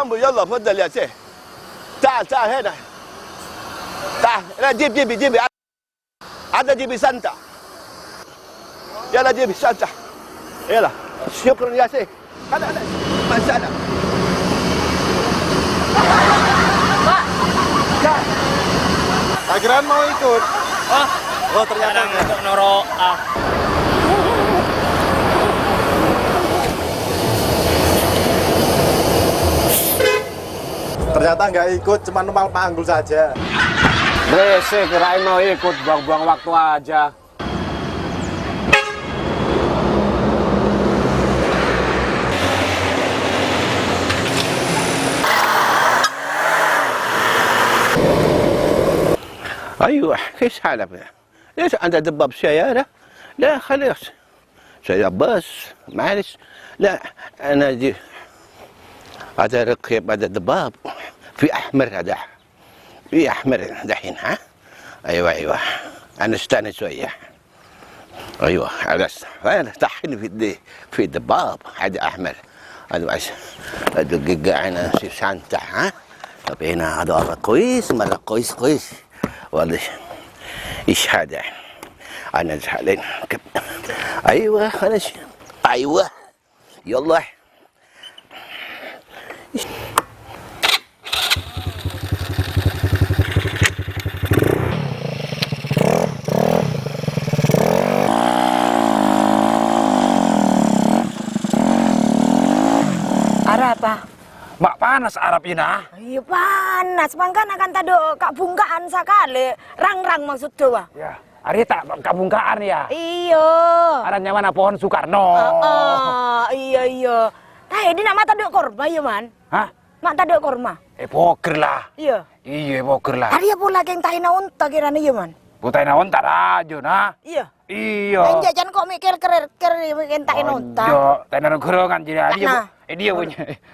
عمو يلا تفضل يا سيف. تعال هنا. تعال لا جيبي هذا جيبي سانتا. يلا جيبي سانتا. يلا شكرا يا سيف. هلا ما سلام. Akhiran mau ikut. Oh ternyata untuk Noro. Ternyata nggak ikut, cuma numpang panggul saja. Rese kirain mau ikut, buang-buang waktu aja. ايوه ايش حالك؟ ليش انت دباب سياره؟ لا خلاص سيارة بس معلش. لا انا دي هذا ركب هذا دباب في احمر هذا في احمر دحين ها. ايوه انا استنى شويه. ايوه خلاص انا دحين في الدباب هذا احمر هذا بس دقيقه انا في شانته ها. طب هنا هذا والله كويس مره كويس والله. ايش هذا؟ انا زعلان. ايوه خلاص ايوه يلا. Arab apa? Mak panas Arab ini ah. Iya panas, mangkana kan tadi kabungkaan sekali. Rang-rang maksud tuh. Ya, hari tak kabungkaan ya. Iya. Arahnya mana pohon Soekarno. Iya. Tadi di nama tadi korma ya man. Hah? Mak tadi korma. Poker lah. Iya. Iya poker lah. Tadi pula yang tahina unta kiranya ya man. Putai naon tak aja nah. Iya. Iya. Yang jajan kok mikir ker mikir tahina unta. Iya, tahina gorongan jadi dia. Dia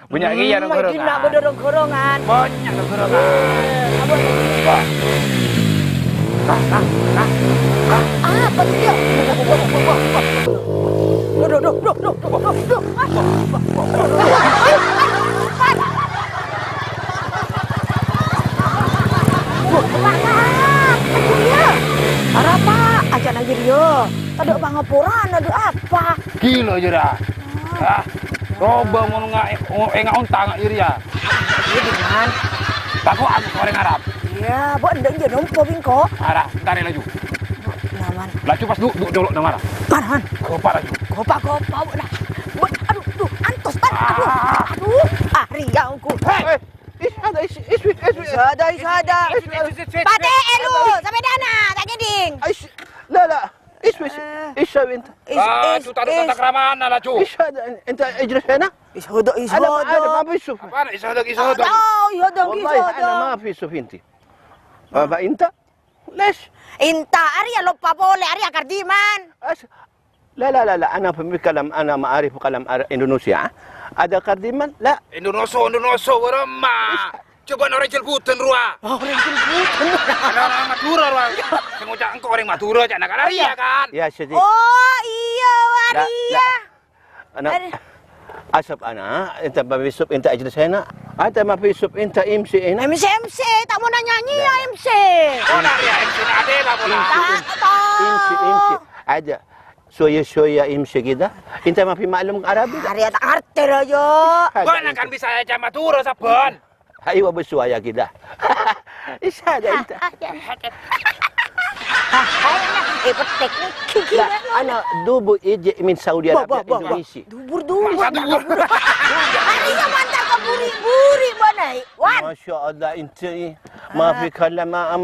punya iya gorongan. Tidak berdorong gorongan. Banyak gorongan. Apa tuh dia? Apa? Aja lagi dia. Ada pangapuran, ada apa? Gila aja dah. Coba mau nggak unta nggak iri ya? Iya dengan. Baku aku orang Arab. Iya, buat ndeng je nompo bingko. Arah, ntar laju. Naman. Laju pas dulu nama arah. Parahan. Kopa laju. Kopa dah. Aduh, antos tan. Aduh. Riauku. Hei, ايش هذا ايش هذا Pade lu, sampai dana, tak geding. ايش لا ايش سوي انت؟ Cu tak ramana lah cu. ايش هذا انت اجلس هنا؟ ايش هذا انا ما في سوف. Apaan isodok. والله انا ما في سوف انت. apa انت؟ ليش؟ Inta Arya lupa boleh Arya Kardiman. لا انا في كلام انا ما اعرف كلام اندونيسيا. ada kardiman? لا. Indonesia beremah. Coba orang jelbutan ruah. Orang jelbutan. Orang Madura ruah. Sengucak engkau orang Madura cak nak Arya kan? Ya sedih. Oh iya Arya. انا اسف انا انت ما في سوف انت اجلس هنا. انت ما في سوف انت امشي هنا. MC tak mau nyanyi ya MC. Oh Arya MC ada lah bola. امشي ada. Soya imsi kita. Inta ma fi maklum Arabi. Arya tak ngerti aja. Gua kan bisa aja Madura sabon. Aywa bersuaya kita. Isada inta. Teknik. لا انا دوبو اجي من سعودي عربية اندونيسي. Dubur. Arya mantap ke buri banai. Wan. ما شاء الله انت ما في كلام ما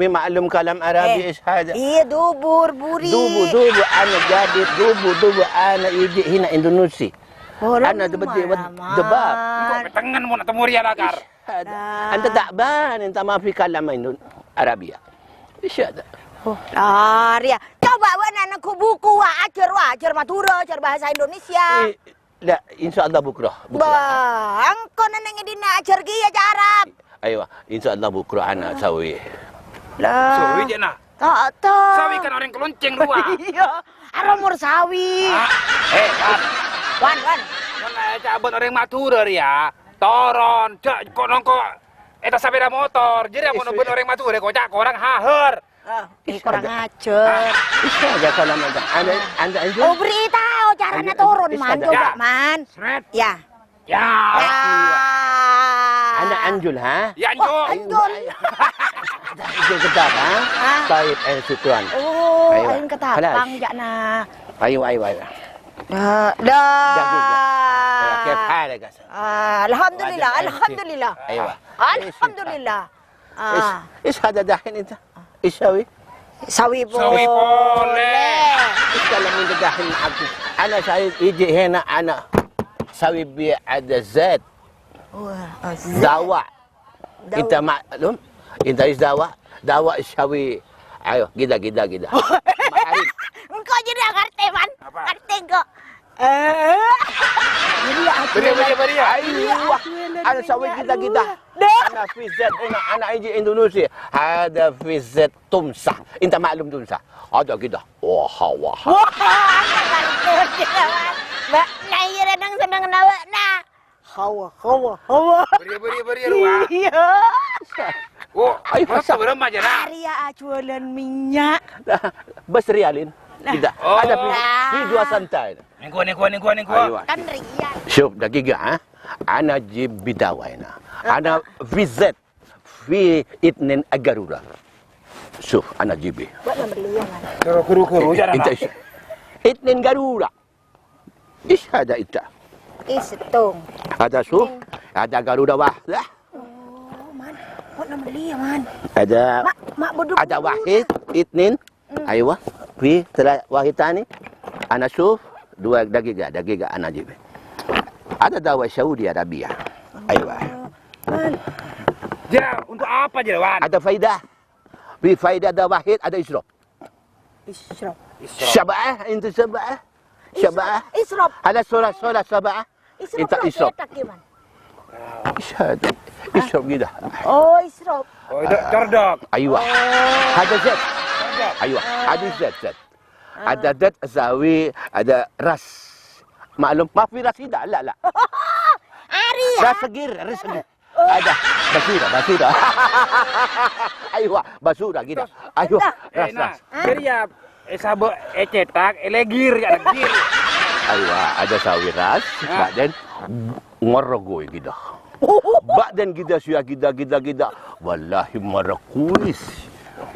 معلوم كلام عربي ايش هذا؟ Iya dubur buri. دوبو انا جادي دوبو انا يجي هنا اندونيسي. انا بدي دباب. Tangan mau nak temuri ya lagar. انت تعبان انت ما في كلام عربية. ايش هذا؟ Arya, coba anakku buku ajar Madura, ajar bahasa Indonesia. لا ان شاء الله بكره. Bang, kau neneng dina ajar kia Arab. ايوه ان شاء الله بكره انا اسوي. Lah. Sawi je nah. Tak. Sawi kan orang kelonceng ruah. Iya. Aromur sawi. Wan. Wan. Mana cabut orang Madura ya. Toron, cak kok nongko eta sepeda motor. Jadi mau nungguin orang matu deh kocak orang haher. Kurang ajar. Bisa aja kalau macam anda itu. Oh, beritahu caranya turun, man. Coba, man. Sret. Ya. Ya. Anda anjul, ha? Ya anjul. Anjul. Itu ketat, ha? Baik, syukran. Oh, Ayo. ayo ketapang jakna. Ayo. Dah. Kif halak guys? Alhamdulillah. أيوة. Alhamdulillah. إيش هذا دحين أنت؟ إيش سوي؟ Sawi Sawi boleh. إيش كلام أنت دحين معك؟ أنا شايف يجي هنا أنا سوي بيع ada زيت دواء. أنت معلوم؟ أنت إيش دواء؟ دواء سوي ayo gida. Ma'arif. Engkau jadi ngerti, man. Ngerti kok. Beri. أيوة أنا سوي gida. أنا في زيت هنا أنا أجي إندونيسيا هذا في زيت تمسح أنت معلوم تمسح هذا كده wah Wah, ngerti, man. Mbak, naya nang seneng nawa na. Hawa. Beri ruang. Iya. Oh, Ayo, masa berapa aja nah? Arya jualan minyak. bas rialin tidak Oh. ada في 2 santai Ningko. أيوة Kan rian. شوف دقيقة ها أنا أجيب بدواء هنا أنا في زيت في 2 أجرورة شوف أنا أجيبه Buat nama beli yang mana? Kuru jangan. أنت إيش 2 جرورة إيش هذا أنت Isitung. هذا شوف هذا جرورة واحدة Oh, man. Buat nama beli yang man. هذا Mak bodoh. ada واحد 2 أيوة في 3 واحد ثاني أنا شوف 2 دقيقة أنا أجيبه هذا دواء سعودي عربية أيوة Ya, untuk apa aja Wan? ada فايدة في فايدة ده واحد ada إسراف Israf. سبعة أنت سبعة Israf. هذا صورة سبعة Israf. أنت إسراف cetak gimana? إيش هذا إسراف كده Oh, israf. Oh, itu cordok. أيوة هذا زيت أيوة هذا زيت ada زيت أساوي ada ras معلوم ما في راس كده لا Arya. راس صغير ada basura أيوة basura كده أيوة ras Jadi ya, sabo cetak, elegir ya legir. أيوة ada sawi ras بعدين مرة قوي كده بعدين كده شوية كده والله مرة كويس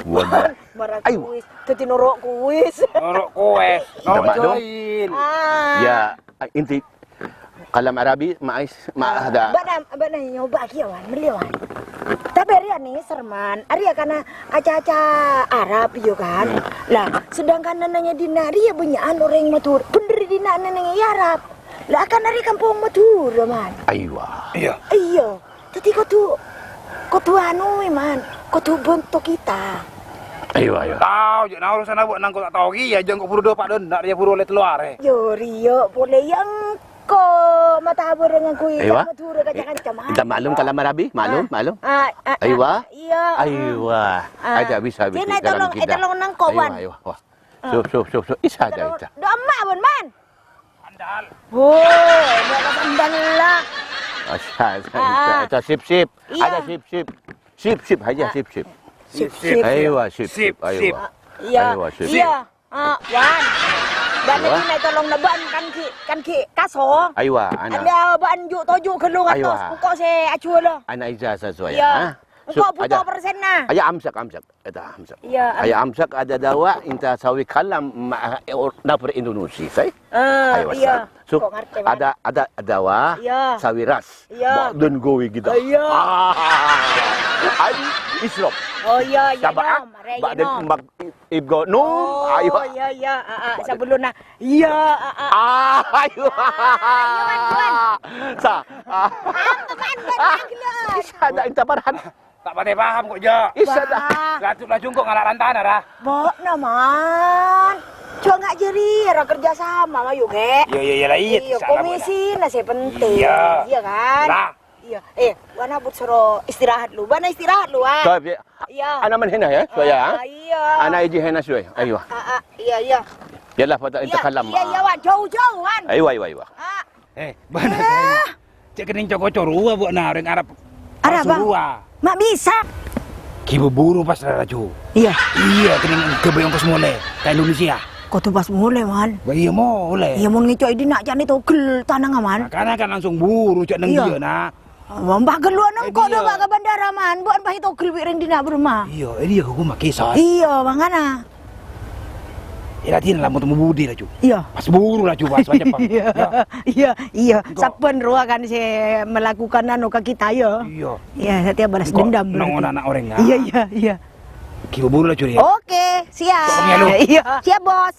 والله Marah Ayo. kuis. Tadi norok kuis. Norok kues, norok maklum. join. يا أنت kalam Arabi ma hada Bana nyoba kiawan, beliauan. Tapi Arya nih serman, Arya karena aca-aca Arab yo kan. Lah, sedangkan nananya dina Arya banyakan orang matur. Bener dina nananya Arab. Lah kan Arya kampung matur, man. أيوة Iya. Iya. Tadi kau tu anu, man. Kau tu bentuk kita. أيوة Tahu, jangan urusan abu nang kau tak tahu ya, jangan kau puru dopak don, nak dia puru let luar eh. Yo Rio, boleh yang kau mata abur dengan kuih أيوة matur kacang-kacang. أنت معلوم kalam Arabi معلوم أيوة Iya. أيوة ada bisa Kena tolong nang kawan. أيوة شوف إيش هذا أنت Doa emak pun, man. Andal. Oh, dia sandal lah. أنت سيب Iya. ada سيب aja سيب أيوة سيب أيوة Iya. أيوة سيب Iya. Wan. Dan Iya. ini tolong naban kan ki kaso. أيوة أنا Ada ban juk tojuk kelung Aywa. atas. Kok saya acua lah. أنا إجازة شوية Iya. Kok ada butuh persen nah. أيا أمسك ada أمسك Iya. أمسك ada dawa أنت سوي كلام مع نفر إندونيسي صحيح أيوة Iya. شوف Kok ngerti, man? ada dawa Iya. sawi ras Iya. dan gowi gitu Iya. Adi isrop Oh iya, iya sabah nom. Are badan nom. mak ibgo no Oh, ayo iya. Sebelum na. Iya, ayo sa Teman benar. ada inta parhan Tak pandai paham kok ja. isada Latut lah jungkok ngalah rantan dah. Bok naman. Cuma nggak jeri, orang kerja sama mah yuk, Ge. Iya lah iya. Iya, komisi nasi penting. Iya. Iya kan? Lah. Iya. Bana but suruh istirahat lu. Bana istirahat lu, ah. طيب Iya. انا من هنا يا شويه Iya. انا اجي هنا شويه ايوه Iya. يلا فضل انت Iya, تكلم Iya, Wan. Jauh-jauh, Wan. ايوه Ah. Mana Cek kening coko corua buat nah orang Arab. Arab, Bang? Surua. Mak bisa. Kibu buru pas raju. Iya. Iya kening kebayang pas mulai ke Indonesia. Kau tuh pas mulai, man. Bah, iya mulai. Iya, mau ngicoi di nak jani togel tanang aman. Karena kan langsung buru cek neng Iya. dia nak. Mbah geluan nang kok iya. dah ke bandara man. Buat mbah togel wiring di nak berumah. Iya, dia aku mah kisah. Iya, mangana. Ira tin lah mau temu budi raju. Iya. Pas buru raju pas Jepang. Iya. Saben roa kan si melakukan anu ke kita ya. Iya. Iya, setiap balas dendam. Nong berarti. anak orang ya. Iya. Kibu buru raju ya. Oke, siap. Pokoknya lu. Iya, siap bos.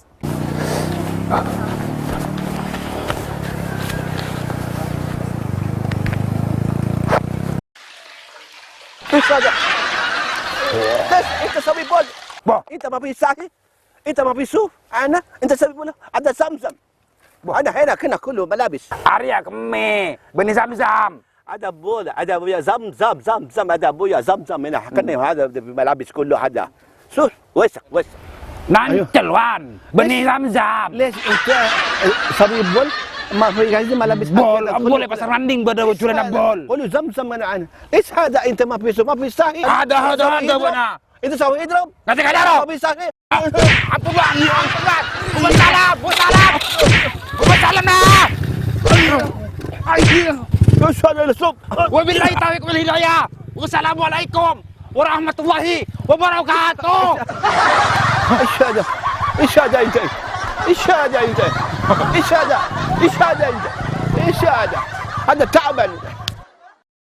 بس هذا بس انت سوي بول انت ما في ساقي انت ما في سوف انت سوي بول ada زمزم انا هنا كنا كله ملابس Arya keme, benih zam-zam. ada بول ada بويا زمزم ada بويا زمزم هنا كنا هذا الملابس كله هذا شوف وسخ Nancel wan, benih zam-zam. ليش انت سوي بول ما في لازم ملابس Bol, boleh pasar landing pada bocoran bol. قولوا زمزم انا ايش هذا انت ما في سوف ما في ساقي Ada benar. انت سوي اضرب Nanti kadaro. ما في ساقي Apa bang? Bukan salam. Bukan salam nah. ايش هذا الاسلوب Wabillahi taufiq wal hidayah. Wassalamualaikum warahmatullahi wabarakatuh. ايش هذا؟ ايش هذا انت؟ ايش هذا انت؟ ايش هذا؟ ايش هذا انت؟ ايش هذا؟ هذا تعبان